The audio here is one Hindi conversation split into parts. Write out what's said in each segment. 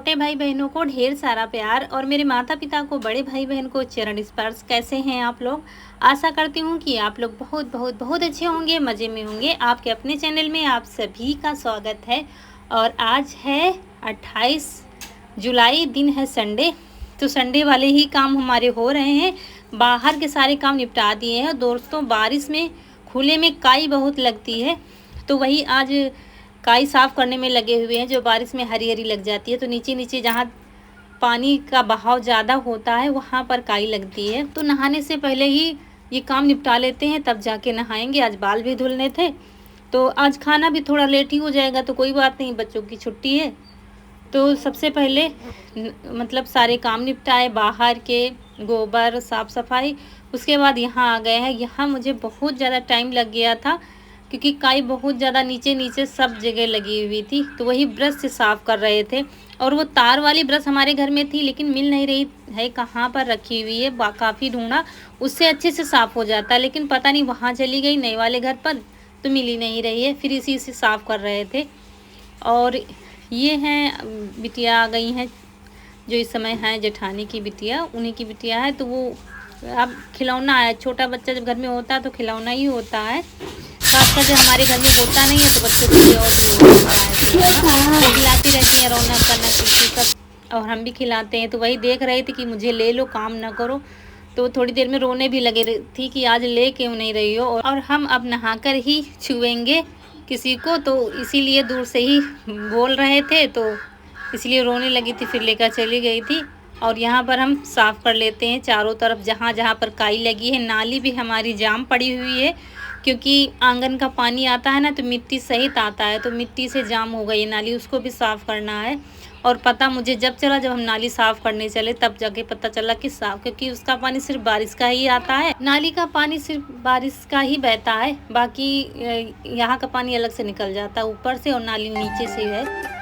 छोटे भाई बहनों को ढेर सारा प्यार और मेरे माता पिता को बड़े भाई बहन को चरण स्पर्श। कैसे हैं आप लोग? आशा करती हूँ कि आप लोग बहुत बहुत बहुत अच्छे होंगे, मज़े में होंगे। आपके अपने चैनल में आप सभी का स्वागत है। और आज है 28 जुलाई, दिन है संडे। तो संडे वाले ही काम हमारे हो रहे हैं। बाहर के सारे काम निपटा दिए हैं। दोस्तों, बारिश में खुले में काई बहुत लगती है, तो वही आज काई साफ़ करने में लगे हुए हैं। जो बारिश में हरी हरी लग जाती है, तो नीचे नीचे जहाँ पानी का बहाव ज़्यादा होता है वहाँ पर काई लगती है। तो नहाने से पहले ही ये काम निपटा लेते हैं, तब जाके नहाएंगे। आज बाल भी धुलने थे, तो आज खाना भी थोड़ा लेट ही हो जाएगा, तो कोई बात नहीं, बच्चों की छुट्टी है। तो सबसे पहले मतलब सारे काम निपटाए, बाहर के गोबर साफ़ सफाई। उसके बाद यहाँ आ गए हैं। यहाँ मुझे बहुत ज़्यादा टाइम लग गया था, क्योंकि काई बहुत ज़्यादा नीचे नीचे सब जगह लगी हुई थी। तो वही ब्रश से साफ़ कर रहे थे, और वो तार वाली ब्रश हमारे घर में थी, लेकिन मिल नहीं रही है, कहाँ पर रखी हुई है। काफ़ी ढूंढा, उससे अच्छे से साफ़ हो जाता, लेकिन पता नहीं वहाँ चली गई नए वाले घर पर, तो मिल ही नहीं रही है। फिर इसी से साफ़ कर रहे थे। और ये हैं बिटिया आ गई हैं, जो इस समय हैं जेठानी की बिटिया, उन्हीं की बिटिया है। तो वो अब खिलौना है। छोटा बच्चा जब घर में होता है तो खिलौना ही होता है, खासकर जब हमारे घर में होता नहीं है तो बच्चों के लिए और भी होता है खिलौना। तो खिलाती रहती हैं रौनक करना किसी का, और हम भी खिलाते हैं। तो वही देख रही थी कि मुझे ले लो, काम ना करो। तो थोड़ी देर में रोने भी लगे थी कि आज ले क्यों नहीं रही हो, और हम अब नहाकर ही छुएंगे किसी को, तो इसीलिए दूर से ही बोल रहे थे, तो इसलिए रोने लगी थी, फिर लेकर चली गई थी। और यहाँ पर हम साफ़ कर लेते हैं चारों तरफ, जहाँ जहाँ पर काई लगी है। नाली भी हमारी जाम पड़ी हुई है, क्योंकि आंगन का पानी आता है ना, तो मिट्टी सहित आता है, तो मिट्टी से जाम हो गई है नाली, उसको भी साफ़ करना है। और पता मुझे जब चला, जब हम नाली साफ़ करने चले, तब जाके पता चला कि साफ़, क्योंकि उसका पानी सिर्फ बारिश का ही आता है। नाली का पानी सिर्फ बारिश का ही बहता है, बाकी यहाँ का पानी अलग से निकल जाता है ऊपर से, और नाली नीचे से है।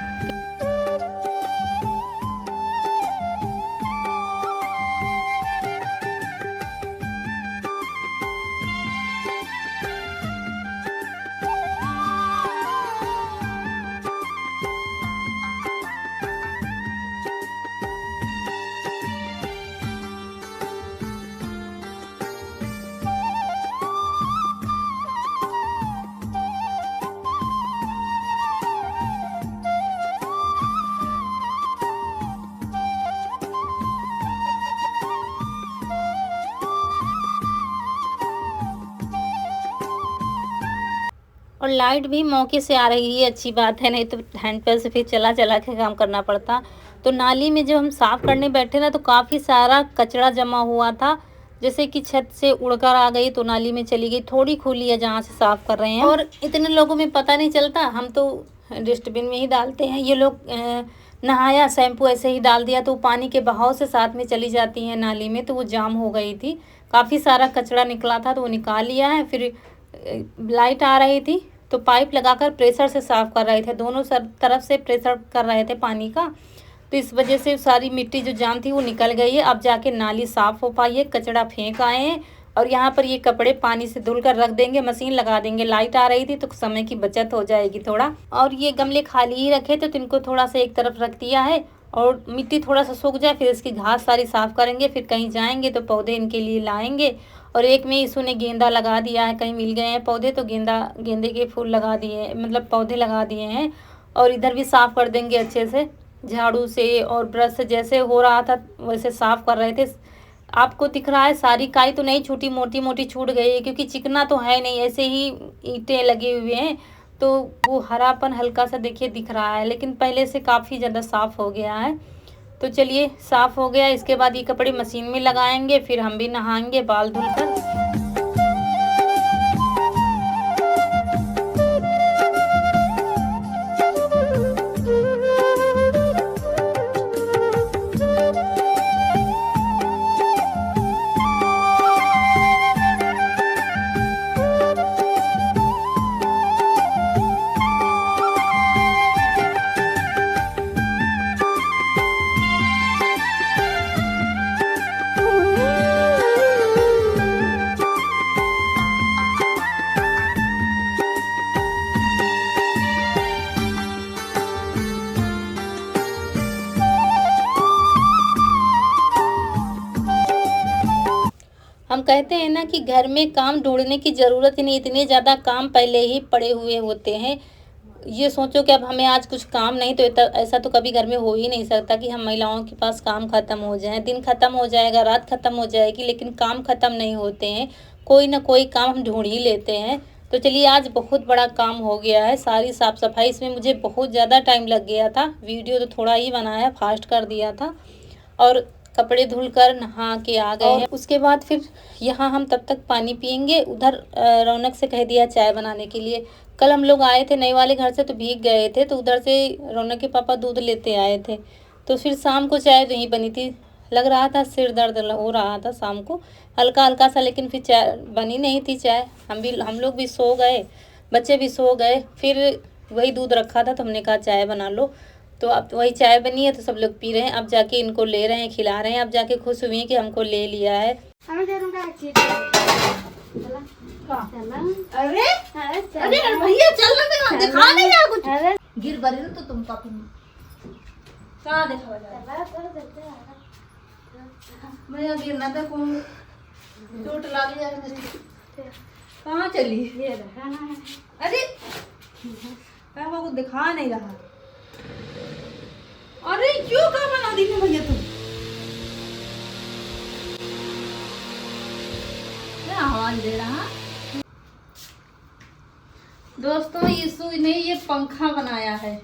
और लाइट भी मौके से आ रही है, अच्छी बात है, नहीं तो हैंड पैर से फिर चला चला के काम करना पड़ता। तो नाली में जब हम साफ़ करने बैठे ना, तो काफ़ी सारा कचरा जमा हुआ था, जैसे कि छत से उड़कर आ गई तो नाली में चली गई। थोड़ी खुली है जहाँ से साफ़ कर रहे हैं, और इतने लोगों में पता नहीं चलता, हम तो डस्टबिन में ही डालते हैं। ये लोग नहाया, शैम्पू ऐसे ही डाल दिया, तो पानी के बहाव से साथ में चली जाती हैं नाली में, तो वो जाम हो गई थी। काफ़ी सारा कचरा निकला था, तो वो निकाल लिया है। फिर लाइट आ रही थी, तो पाइप लगाकर प्रेशर से साफ़ कर रहे थे, दोनों तरफ से प्रेशर कर रहे थे पानी का। तो इस वजह से सारी मिट्टी जो जाम थी वो निकल गई है। अब जाके नाली साफ़ हो पाई है। कचरा फेंक आए हैं, और यहाँ पर ये कपड़े पानी से धुल कर रख देंगे, मशीन लगा देंगे। लाइट आ रही थी तो समय की बचत हो जाएगी थोड़ा। और ये गमले खाली ही रखे थे, तो इनको थोड़ा सा एक तरफ रख दिया है, और मिट्टी थोड़ा सा सूख जाए, फिर इसकी घास सारी साफ़ करेंगे। फिर कहीं जाएंगे तो पौधे इनके लिए लाएंगे। और एक में ईशू ने गेंदा लगा दिया है, कहीं मिल गए हैं पौधे, तो गेंदे के फूल लगा दिए, मतलब पौधे लगा दिए हैं। और इधर भी साफ़ कर देंगे अच्छे से, झाड़ू से और ब्रश से, जैसे हो रहा था वैसे साफ़ कर रहे थे। आपको दिख रहा है सारी काई तो नहीं छूटी, मोटी मोटी छूट गई है, क्योंकि चिकना तो है नहीं, ऐसे ही ईंटें लगे हुए हैं, तो वो हरापन हल्का सा देखिए दिख रहा है, लेकिन पहले से काफ़ी ज़्यादा साफ़ हो गया है। तो चलिए, साफ़ हो गया। इसके बाद ये कपड़े मशीन में लगाएंगे, फिर हम भी नहाएंगे बाल धुलकर। कहते हैं ना कि घर में काम ढूंढने की ज़रूरत ही नहीं, इतने ज़्यादा काम पहले ही पड़े हुए होते हैं। ये सोचो कि अब हमें आज कुछ काम नहीं, तो ऐसा तो कभी घर में हो ही नहीं सकता कि हम महिलाओं के पास काम ख़त्म हो जाए। दिन ख़त्म हो जाएगा, रात ख़त्म हो जाएगी, लेकिन काम ख़त्म नहीं होते हैं। कोई ना कोई काम हम ढूंढ ही लेते हैं। तो चलिए, आज बहुत बड़ा काम हो गया है, सारी साफ़ सफाई। इसमें मुझे बहुत ज़्यादा टाइम लग गया था। वीडियो तो थोड़ा ही बनाया, फास्ट कर दिया था। और कपड़े धुलकर नहा के आ गए हैं। उसके बाद फिर यहाँ हम तब तक पानी पियेंगे। उधर रौनक से कह दिया चाय बनाने के लिए। कल हम लोग आए थे नए वाले घर से, तो भीग गए थे, तो उधर से रौनक के पापा दूध लेते आए थे। तो फिर शाम को चाय नहीं बनी थी। लग रहा था सिर दर्द हो रहा था शाम को, हल्का हल्का सा, लेकिन फिर चाय बनी नहीं थी। चाय हम लोग भी सो गए, बच्चे भी सो गए। फिर वही दूध रखा था, तो हमने कहा चाय बना लो। तो अब वही चाय बनी है, तो सब लोग पी रहे हैं। अब जाके इनको ले रहे हैं, खिला रहे हैं। अब जाके खुश हुई हैं कि हमको ले लिया है। अरे अरे भैया चलना दे, दिखा नहीं रहा कुछ। गिर बरी तो तुम पापी कहाँ देखा भैया, गिरना था कौन, चोट लग जाएगी। कहाँ चली? अरे पापा को दिखा नहीं रहा। अरे क्यों कहाँ बना दी है भैया तुम? क्या आवाज दे रहा? दोस्तों, यीशु ने ये पंखा बनाया है।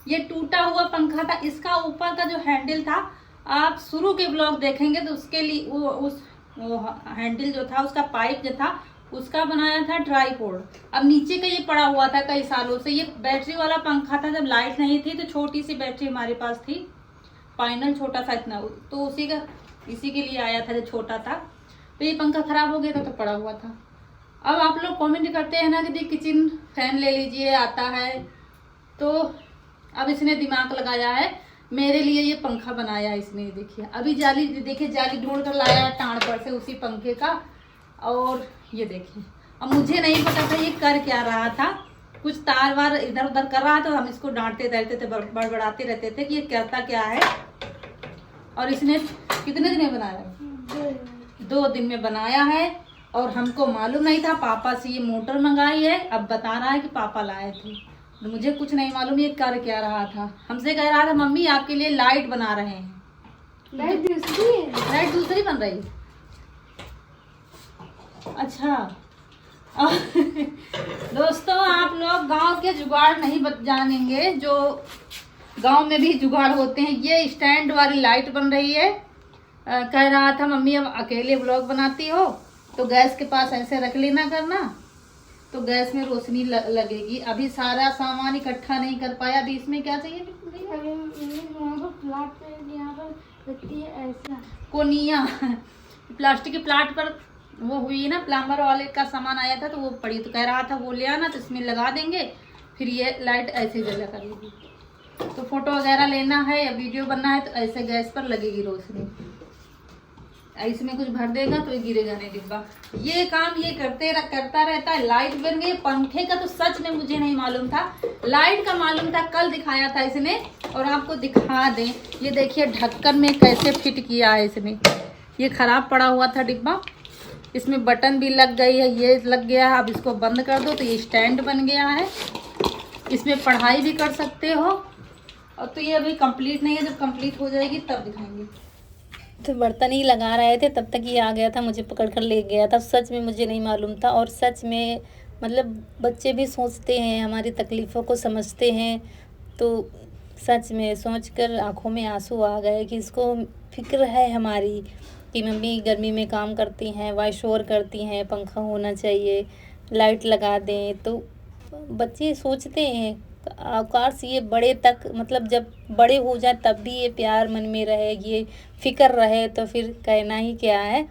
ये टूटा हुआ पंखा था। इसका ऊपर का जो हैंडल था, आप शुरू के ब्लॉग देखेंगे तो उसके लिए वो हैंडल जो था, उसका पाइप जो था, उसका बनाया था ट्राईपोड। अब नीचे का ये पड़ा हुआ था कई सालों से। ये बैटरी वाला पंखा था। जब लाइट नहीं थी तो छोटी सी बैटरी हमारे पास थी, फाइनल छोटा सा इतना, तो इसी के लिए आया था जब छोटा था। तो ये पंखा खराब हो गया था, तो पड़ा हुआ था। अब आप लोग कमेंट करते हैं ना कि देख किचन फैन ले लीजिए, आता है। तो अब इसने दिमाग लगाया है, मेरे लिए ये पंखा बनाया है इसने। देखिए, अभी जाली ढूंढ कर लाया टाण पर से उसी पंखे का। और ये देखिए, अब मुझे नहीं पता था ये कर क्या रहा था। कुछ तार वार इधर उधर कर रहा था, तो हम इसको डांटते रहते थे, बड़बड़ाते रहते थे कि ये करता क्या है। और इसने कितने दिन में बनाया? 2 दिन में बनाया है। और हमको मालूम नहीं था। पापा से ये मोटर मंगाई है, अब बता रहा है कि पापा लाए थे। तो मुझे कुछ नहीं मालूम ये कर क्या रहा था। हमसे कह रहा था, मम्मी आपके लिए लाइट बना रहे हैं। लाइट दूसरी बन रही है। अच्छा दोस्तों, आप लोग गांव के जुगाड़ नहीं जानेंगे, जो गांव में भी जुगाड़ होते हैं। ये स्टैंड वाली लाइट बन रही है। कह रहा था, मम्मी अब अकेले ब्लॉग बनाती हो तो गैस के पास ऐसे रख लेना करना, तो गैस में रोशनी लगेगी। अभी सारा सामान इकट्ठा नहीं कर पाया। अभी इसमें क्या चाहिए? कोनिया प्लास्टिक के प्लाट पर वो हुई ना, प्लम्बर वाले का सामान आया था, तो वो पड़ी। तो कह रहा था वो ले आना, तो इसमें लगा देंगे, फिर ये लाइट ऐसे जला करेगी। तो फोटो वगैरह लेना है या वीडियो बनना है, तो ऐसे गैस पर लगेगी रोशनी। इसमें कुछ भर देगा तो ये गिरेगा नहीं डिब्बा। ये काम ये करता रहता है। लाइट बन गई। पंखे का तो सच में मुझे नहीं मालूम था, लाइट का मालूम था। कल दिखाया था इसने, और आपको दिखा दें, ये देखिए ढक्कन में कैसे फिट किया है इसने। ये खराब पड़ा हुआ था डिब्बा, इसमें बटन भी लग गई है, ये लग गया है। अब इसको बंद कर दो तो ये स्टैंड बन गया है। इसमें पढ़ाई भी कर सकते हो। और तो ये अभी कंप्लीट नहीं है, जब कंप्लीट हो जाएगी तब दिखाएंगे। तो बर्तन ही लगा रहे थे, तब तक ये आ गया था, मुझे पकड़ कर ले गया था। सच में मुझे नहीं मालूम था। और सच में मतलब बच्चे भी सोचते हैं, हमारी तकलीफ़ों को समझते हैं। तो सच में सोचकर आंखों में आंसू आ गए कि इसको फिक्र है हमारी कि मम्मी गर्मी में काम करती हैं, वाई शोर करती हैं, पंखा होना चाहिए, लाइट लगा दें। तो बच्चे सोचते हैं। काश ये बड़े तक, मतलब जब बड़े हो जाए तब भी ये प्यार मन में रहे, ये फ़िक्र रहे, तो फिर कहना ही क्या है।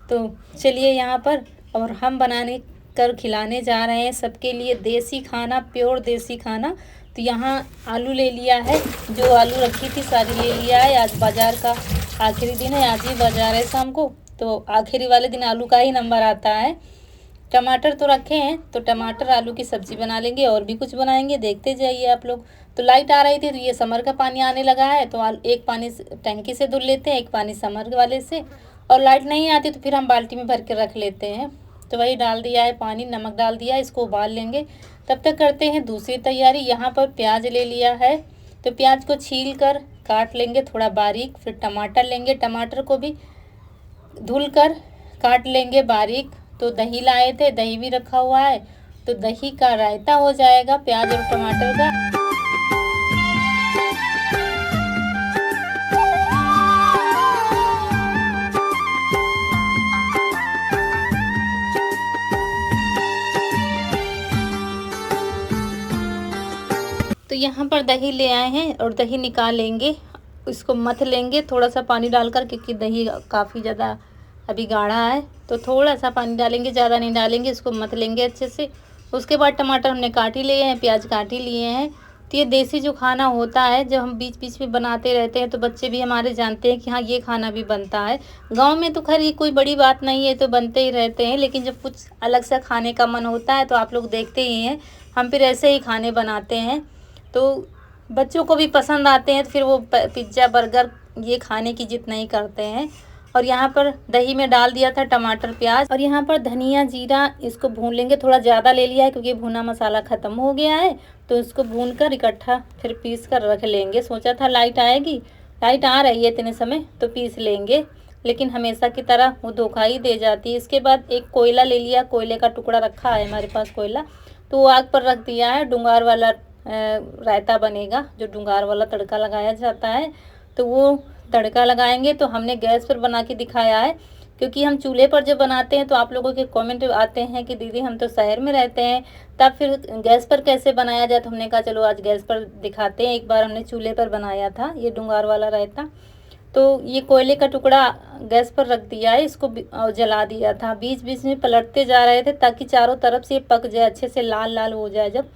तो चलिए, यहाँ पर और हम बनाने कर खिलाने जा रहे हैं सबके लिए देसी खाना, प्योर देसी खाना। तो यहाँ आलू ले लिया है, जो आलू रखी थी सारी ले लिया है। आज बाज़ार का आखिरी दिन है, आज ही बाज़ार है शाम को, तो आखिरी वाले दिन आलू का ही नंबर आता है। टमाटर तो रखे हैं, तो टमाटर आलू की सब्ज़ी बना लेंगे, और भी कुछ बनाएंगे, देखते जाइए आप लोग। तो लाइट आ रही थी, तो ये समर का पानी आने लगा है, तो एक पानी टंकी से धुल लेते हैं, एक पानी समर वाले से। और लाइट नहीं आती तो फिर हम बाल्टी में भर के रख लेते हैं। तो वही डाल दिया है पानी, नमक डाल दिया है, इसको उबाल लेंगे। तब तक करते हैं दूसरी तैयारी। यहाँ पर प्याज ले लिया है, तो प्याज को छील कर काट लेंगे थोड़ा बारीक। फिर टमाटर लेंगे, टमाटर को भी धुल कर काट लेंगे बारीक। तो दही लाए थे, दही भी रखा हुआ है, तो दही का रायता हो जाएगा प्याज और टमाटर का। तो यहाँ पर दही ले आए हैं और दही निकाल लेंगे, इसको मथ लेंगे थोड़ा सा पानी डालकर, क्योंकि दही काफ़ी ज़्यादा अभी गाढ़ा है। तो थोड़ा सा पानी डालेंगे, ज़्यादा नहीं डालेंगे, इसको मथ लेंगे अच्छे से। उसके बाद टमाटर हमने काट ही लिए हैं, प्याज काट ही लिए हैं। तो ये देसी जो खाना होता है, जब हम बीच बीच में बनाते रहते हैं तो बच्चे भी हमारे जानते हैं कि हाँ ये खाना भी बनता है। गाँव में तो खैर ये कोई बड़ी बात नहीं है, तो बनते ही रहते हैं, लेकिन जब कुछ अलग सा खाने का मन होता है तो आप लोग देखते ही हैं, हम फिर ऐसे ही खाने बनाते हैं। तो बच्चों को भी पसंद आते हैं, तो फिर वो पिज्ज़ा बर्गर ये खाने की जिद नहीं करते हैं। और यहाँ पर दही में डाल दिया था टमाटर प्याज, और यहाँ पर धनिया जीरा इसको भून लेंगे। थोड़ा ज़्यादा ले लिया है क्योंकि भुना मसाला ख़त्म हो गया है, तो इसको भून कर इकट्ठा फिर पीस कर रख लेंगे। सोचा था लाइट आएगी, लाइट आ रही है इतने समय तो पीस लेंगे, लेकिन हमेशा की तरह वो धोखा ही दे जाती है। इसके बाद एक कोयला ले लिया, कोयले का टुकड़ा रखा है हमारे पास कोयला, तो वो आग पर रख दिया है। डुंगार वाला रायता बनेगा, जो डुंगार वाला तड़का लगाया जाता है, तो वो तड़का लगाएंगे। तो हमने गैस पर बना के दिखाया है, क्योंकि हम चूल्हे पर जब बनाते हैं तो आप लोगों के कमेंट आते हैं कि दीदी हम तो शहर में रहते हैं, तब फिर गैस पर कैसे बनाया जाए। तो हमने कहा चलो आज गैस पर दिखाते हैं। एक बार हमने चूल्हे पर बनाया था ये डुंगार वाला रायता। तो ये कोयले का टुकड़ा गैस पर रख दिया है, इसको जला दिया था। बीच बीच में पलटते जा रहे थे ताकि चारों तरफ से पक जाए, अच्छे से लाल लाल हो जाए जब।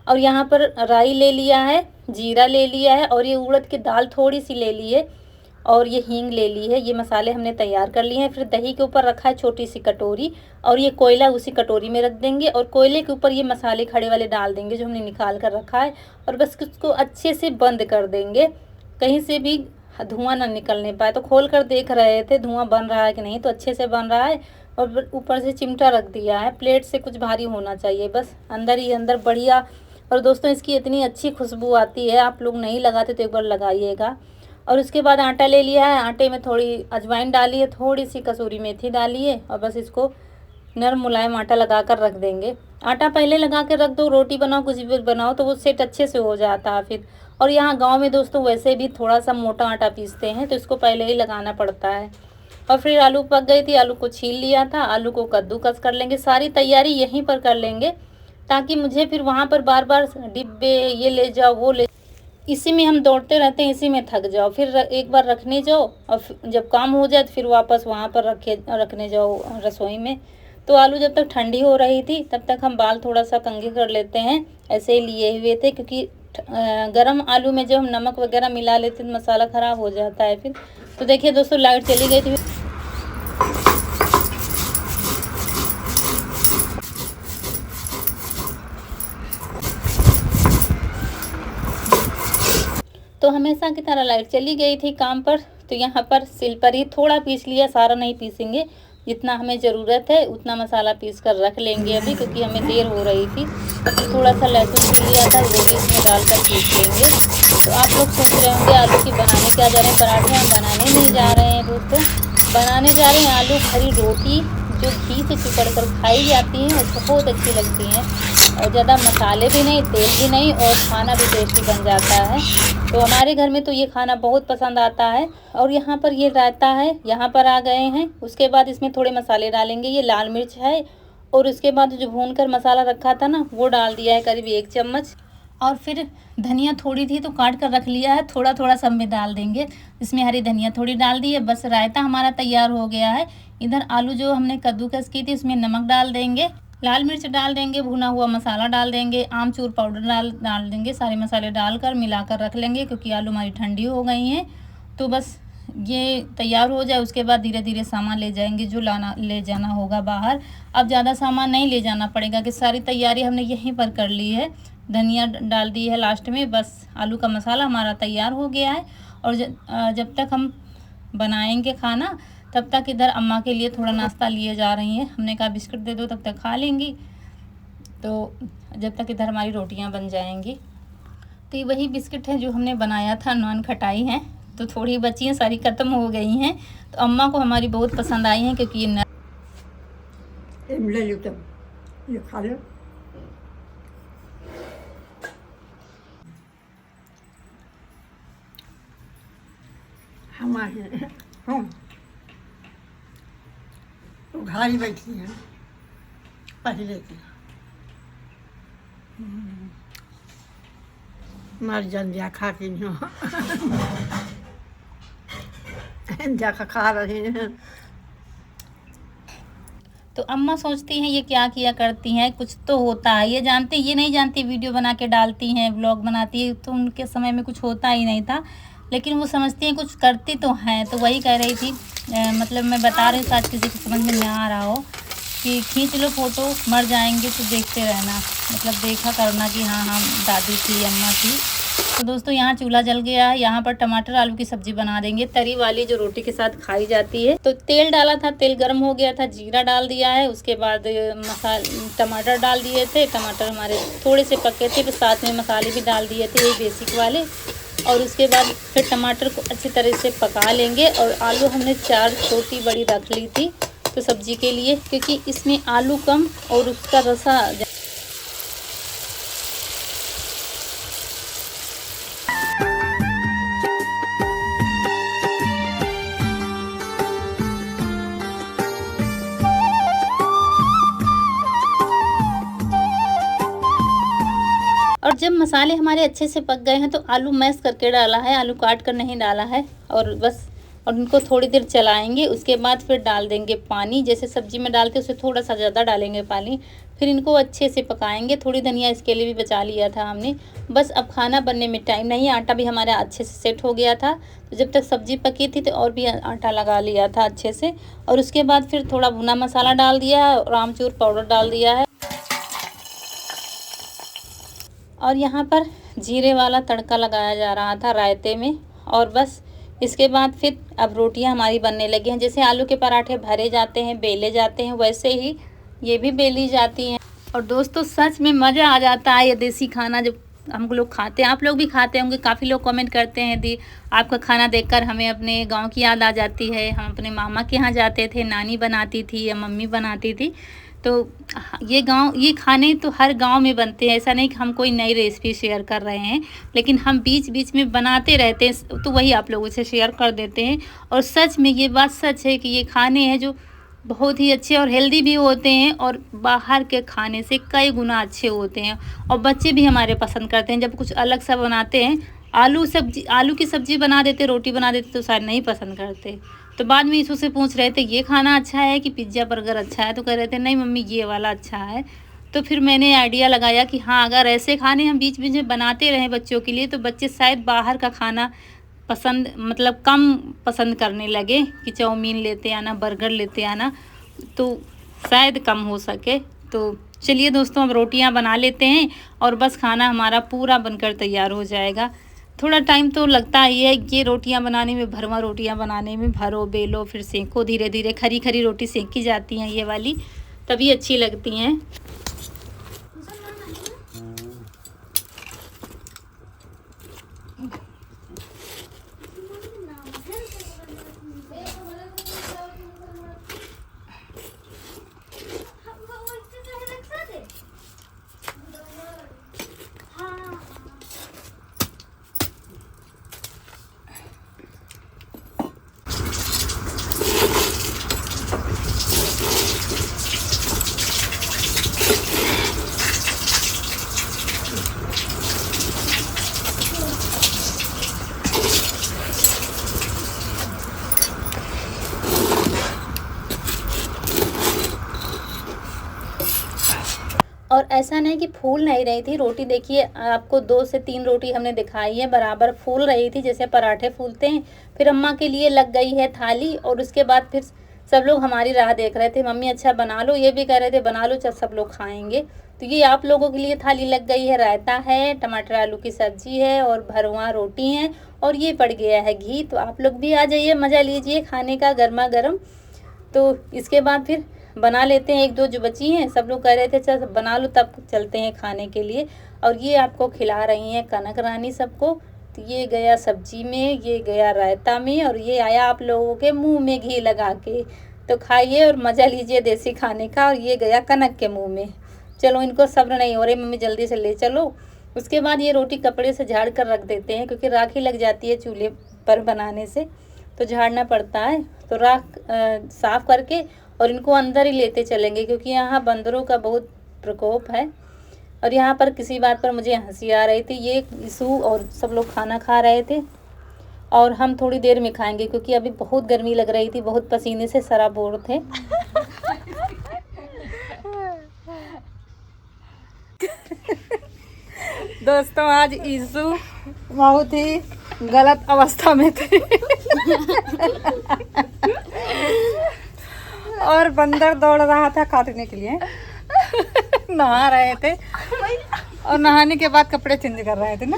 और यहाँ पर राई ले लिया है, जीरा ले लिया है, और ये उड़द की दाल थोड़ी सी ले ली है, और ये हींग ले ली है। ये मसाले हमने तैयार कर लिए हैं। फिर दही के ऊपर रखा है छोटी सी कटोरी, और ये कोयला उसी कटोरी में रख देंगे, और कोयले के ऊपर ये मसाले खड़े वाले डाल देंगे जो हमने निकाल कर रखा है। और बस उसको अच्छे से बंद कर देंगे, कहीं से भी धुआं ना निकलने पाए। तो खोल कर देख रहे थे धुआं बन रहा है कि नहीं, तो अच्छे से बन रहा है। और ऊपर से चिमटा रख दिया है, प्लेट से कुछ भारी होना चाहिए, बस अंदर ही अंदर बढ़िया। और दोस्तों इसकी इतनी अच्छी खुशबू आती है, आप लोग नहीं लगाते तो एक बार लगाइएगा। और उसके बाद आटा ले लिया है, आटे में थोड़ी अजवाइन डाली है, थोड़ी सी कसूरी मेथी डाली है, और बस इसको नरम मुलायम आटा लगा कर रख देंगे। आटा पहले लगा कर रख दो, रोटी बनाओ कुछ भी बनाओ तो वो सेट अच्छे से हो जाता है फिर। और यहाँ गांव में दोस्तों वैसे भी थोड़ा सा मोटा आटा पीसते हैं, तो इसको पहले ही लगाना पड़ता है। और फिर आलू पक गई थी, आलू को छील लिया था, आलू को कद्दूकस कर लेंगे। सारी तैयारी यहीं पर कर लेंगे, ताकि मुझे फिर वहाँ पर बार बार डिब्बे ये ले जाओ वो ले, इसी में हम दौड़ते रहते हैं, इसी में थक जाओ। फिर एक बार रखने जाओ, और जब काम हो जाए तो फिर वापस वहाँ पर रखने जाओ रसोई में। तो आलू जब तक ठंडी हो रही थी तब तक हम बाल थोड़ा सा कंघी कर लेते हैं, ऐसे ही लिए हुए थे, क्योंकि गरम आलू में जब हम नमक वगैरह मिला लेते तो मसाला ख़राब हो जाता है फिर। तो देखिए दोस्तों लाइट चली गई थी। तो हमेशा की तरह लाइट चली गई थी काम पर, तो यहाँ पर सिल पर ही थोड़ा पीस लिया, सारा नहीं पीसेंगे, जितना हमें ज़रूरत है उतना मसाला पीस कर रख लेंगे अभी, क्योंकि हमें देर हो रही थी। तो थोड़ा सा लहसुन छील लिया था, वो भी इसमें डालकर पीस लेंगे। तो आप लोग सोच रहे होंगे आलू की बनाने क्या जा रहे हैं, पराठे हम बनाने नहीं जा रहे हैं दोस्तों, बनाने जा रहे हैं आलू भरी रोटी, जो घी से चुपड़ कर खाई जाती हैं और बहुत अच्छी लगती हैं, और ज़्यादा मसाले भी नहीं, तेल भी नहीं, और खाना भी टेस्टी बन जाता है। तो हमारे घर में तो ये खाना बहुत पसंद आता है। और यहाँ पर ये रायता है, यहाँ पर आ गए हैं। उसके बाद इसमें थोड़े मसाले डालेंगे, ये लाल मिर्च है, और उसके बाद जो भून कर मसाला रखा था ना वो डाल दिया है करीब 1 चम्मच। और फिर धनिया थोड़ी थी तो काट कर रख लिया है, थोड़ा थोड़ा सब में डाल देंगे। इसमें हरी धनिया थोड़ी डाल दी है, बस रायता हमारा तैयार हो गया है। इधर आलू जो हमने कद्दूकस की थी उसमें नमक डाल देंगे, लाल मिर्च डाल देंगे, भुना हुआ मसाला डाल देंगे, आमचूर पाउडर डाल देंगे। सारे मसाले डालकर मिलाकर रख लेंगे, क्योंकि आलू हमारी ठंडी हो गई हैं। तो बस ये तैयार हो जाए, उसके बाद धीरे धीरे सामान ले जाएंगे जो ले जाना होगा बाहर। अब ज़्यादा सामान नहीं ले जाना पड़ेगा, कि सारी तैयारी हमने यहीं पर कर ली है। धनिया डाल दी है लास्ट में, बस आलू का मसाला हमारा तैयार हो गया है। और जब तक हम बनाएंगे खाना, तब तक इधर अम्मा के लिए थोड़ा नाश्ता लिए जा रही हैं। हमने कहा बिस्किट दे दो, तब तक खा लेंगी, तो जब तक इधर हमारी रोटियां बन जाएंगी। तो ये वही बिस्किट है जो हमने बनाया था, नॉन खटाई हैं, तो थोड़ी बची हैं, सारी ख़त्म हो गई हैं। तो अम्मा को हमारी बहुत पसंद आई हैं क्योंकि ये ले लो, तुम ये खा लो। हमारे हम तो घर ही बैठी हैं पहले की। मर जन जा खा के जा खा रहे हैं। तो अम्मा सोचती हैं ये क्या किया करती हैं, कुछ तो होता है। ये जानते, ये नहीं जानती वीडियो बना के डालती हैं, व्लॉग बनाती है, तो उनके समय में कुछ होता ही नहीं था, लेकिन वो समझती हैं कुछ करती तो हैं। तो वही कह रही थी, मतलब मैं बता रही हूँ, शायद किसी को समझ में ना आ रहा हो कि खींच लो फ़ोटो, मर जाएंगे तो देखते रहना, मतलब देखा करना कि हाँ हाँ दादी थी, अम्मा थी। तो दोस्तों यहाँ चूल्हा जल गया है, यहाँ पर टमाटर आलू की सब्ज़ी बना देंगे, तरी वाली जो रोटी के साथ खाई जाती है। तो तेल डाला था, तेल गर्म हो गया था, जीरा डाल दिया है, उसके बाद टमाटर डाल दिए थे। टमाटर हमारे थोड़े से पके थे, तो साथ में मसाले भी डाल दिए थे, ये बेसिक वाले। और उसके बाद फिर टमाटर को अच्छी तरह से पका लेंगे। और आलू हमने 4 छोटी बड़ी रख ली थी तो सब्ज़ी के लिए, क्योंकि इसमें आलू कम और उसका रसा। और जब मसाले हमारे अच्छे से पक गए हैं तो आलू मैश करके डाला है, आलू काट कर नहीं डाला है। और बस, और इनको थोड़ी देर चलाएंगे, उसके बाद फिर डाल देंगे पानी। जैसे सब्जी में डालते उससे थोड़ा सा ज़्यादा डालेंगे पानी, फिर इनको अच्छे से पकाएंगे। थोड़ी धनिया इसके लिए भी बचा लिया था हमने। बस अब खाना बनने में टाइम नहीं, आटा भी हमारा अच्छे से सेट हो गया था। तो जब तक सब्ज़ी पकी थी तो और भी आटा लगा लिया था अच्छे से। और उसके बाद फिर थोड़ा भुना मसाला डाल दिया है और आमचूर पाउडर डाल दिया है। और यहाँ पर जीरे वाला तड़का लगाया जा रहा था रायते में। और बस इसके बाद फिर अब रोटियां हमारी बनने लगी हैं। जैसे आलू के पराठे भरे जाते हैं, बेले जाते हैं, वैसे ही ये भी बेली जाती हैं। और दोस्तों सच में मज़ा आ जाता है ये देसी खाना जब हम लोग खाते हैं। आप लोग भी खाते होंगे, काफ़ी लोग कमेंट करते हैं दी आपका खाना देखकर हमें अपने गांव की याद आ जाती है। हम अपने मामा के यहाँ जाते थे, नानी बनाती थी या मम्मी बनाती थी। तो ये खाने तो हर गांव में बनते हैं, ऐसा नहीं कि हम कोई नई रेसिपी शेयर कर रहे हैं, लेकिन हम बीच बीच में बनाते रहते हैं, तो वही आप लोगों से शेयर कर देते हैं। और सच में ये बात सच है कि ये खाने हैं जो बहुत ही अच्छे और हेल्दी भी होते हैं और बाहर के खाने से कई गुना अच्छे होते हैं। और बच्चे भी हमारे पसंद करते हैं। जब कुछ अलग सा बनाते हैं, आलू की सब्ज़ी बना देते, रोटी बना देते, तो शायद नहीं पसंद करते। तो बाद में ईशु से पूछ रहे थे ये खाना अच्छा है कि पिज़्ज़ा बर्गर अच्छा है, तो कह रहे थे नहीं मम्मी ये वाला अच्छा है। तो फिर मैंने आइडिया लगाया कि हाँ, अगर ऐसे खाने हम बीच बीच में बनाते रहें बच्चों के लिए, तो बच्चे शायद बाहर का खाना पसंद, मतलब कम पसंद करने लगे कि चाउमीन लेते आना, बर्गर लेते आना, तो शायद कम हो सके। तो चलिए दोस्तों, अब रोटियां बना लेते हैं और बस खाना हमारा पूरा बनकर तैयार हो जाएगा। थोड़ा टाइम तो लगता ही है ये रोटियां बनाने में, भरवा रोटियां बनाने में। भरो, बेलो, फिर सेंको धीरे धीरे। खरी खरी रोटी सेंकी जाती हैं ये वाली, तभी अच्छी लगती हैं। और ऐसा नहीं कि फूल नहीं रही थी रोटी। देखिए आपको 2 से 3 रोटी हमने दिखाई है, बराबर फूल रही थी जैसे पराठे फूलते हैं। फिर अम्मा के लिए लग गई है थाली और उसके बाद फिर सब लोग हमारी राह देख रहे थे, मम्मी अच्छा बना लो, ये भी कह रहे थे बना लो, चल सब लोग खाएंगे। तो ये आप लोगों के लिए थाली लग गई है, रायता है, टमाटर आलू की सब्जी है और भरवा रोटी है और ये पड़ गया है घी। तो आप लोग भी आ जाइए, मज़ा लीजिए खाने का गर्मा गर्म। तो इसके बाद फिर बना लेते हैं, एक दो जो बची हैं, सब लोग कह रहे थे चल बना लो तब चलते हैं खाने के लिए। और ये आपको खिला रही हैं कनक रानी सबको। तो ये गया सब्जी में, ये गया रायता में और ये आया आप लोगों के मुंह में घी लगा के। तो खाइए और मज़ा लीजिए देसी खाने का। और ये गया कनक के मुंह में। चलो इनको सब्र नहीं हो रही, मम्मी जल्दी से ले चलो। उसके बाद ये रोटी कपड़े से झाड़ कर रख देते हैं क्योंकि राखी लग जाती है चूल्हे पर बनाने से, तो झाड़ना पड़ता है। तो राख साफ़ करके और इनको अंदर ही लेते चलेंगे क्योंकि यहाँ बंदरों का बहुत प्रकोप है। और यहाँ पर किसी बात पर मुझे हंसी आ रही थी। ये ईसू और सब लोग खाना खा रहे थे और हम थोड़ी देर में खाएंगे क्योंकि अभी बहुत गर्मी लग रही थी, बहुत पसीने से सराबोर थे। दोस्तों आज ईसू बहुत ही गलत अवस्था में थे और बंदर दौड़ रहा था काटने के लिए। नहा रहे थे और नहाने के बाद कपड़े चेंज कर रहे थे ना।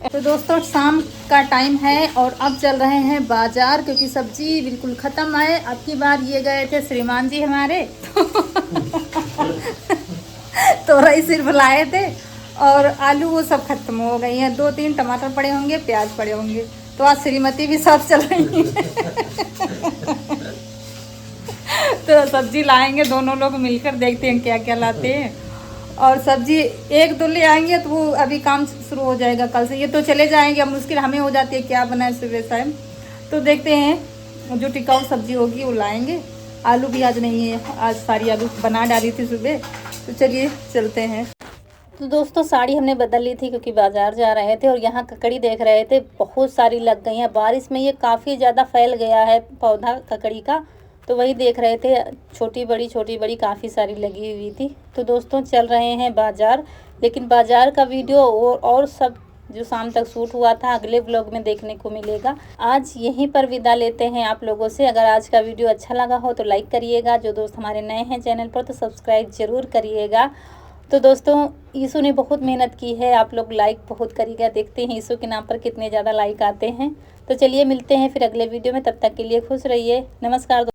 तो दोस्तों शाम का टाइम है और अब चल रहे हैं बाजार क्योंकि सब्जी बिल्कुल ख़त्म है। अब की बार ये गए थे श्रीमान जी हमारे तो रही सिर्फ लाए थे और आलू वो सब खत्म हो गई हैं। 2-3 टमाटर पड़े होंगे, प्याज पड़े होंगे। तो आज श्रीमती भी साथ चल रही है तो सब्जी लाएंगे दोनों लोग मिलकर, देखते हैं क्या क्या लाते हैं। और सब्जी एक दो ले आएंगे तो वो अभी काम शुरू हो जाएगा कल से। ये तो चले जाएंगे, अब मुश्किल हमें हो जाती है क्या बनाए सुबह टाइम। तो देखते हैं जो टिकाऊ सब्जी होगी वो लाएंगे। आलू भी आज नहीं है, आज सारी आलू बना डाली थी सुबह। तो चलिए चलते हैं। तो दोस्तों साड़ी हमने बदल ली थी क्योंकि बाजार जा रहे थे और यहाँ ककड़ी देख रहे थे, बहुत सारी लग गई हैं। बारिश में ये काफ़ी ज़्यादा फैल गया है पौधा ककड़ी का, तो वही देख रहे थे। छोटी बड़ी काफ़ी सारी लगी हुई थी। तो दोस्तों चल रहे हैं बाज़ार, लेकिन बाज़ार का वीडियो और सब जो शाम तक शूट हुआ था अगले ब्लॉग में देखने को मिलेगा। आज यहीं पर विदा लेते हैं आप लोगों से। अगर आज का वीडियो अच्छा लगा हो तो लाइक करिएगा, जो दोस्त हमारे नए हैं चैनल पर तो सब्सक्राइब ज़रूर करिएगा। तो दोस्तों ईसू ने बहुत मेहनत की है, आप लोग लाइक बहुत करिएगा। देखते हैं ईसू के नाम पर कितने ज़्यादा लाइक आते हैं। तो चलिए मिलते हैं फिर अगले वीडियो में, तब तक के लिए खुश रहिए। नमस्कार।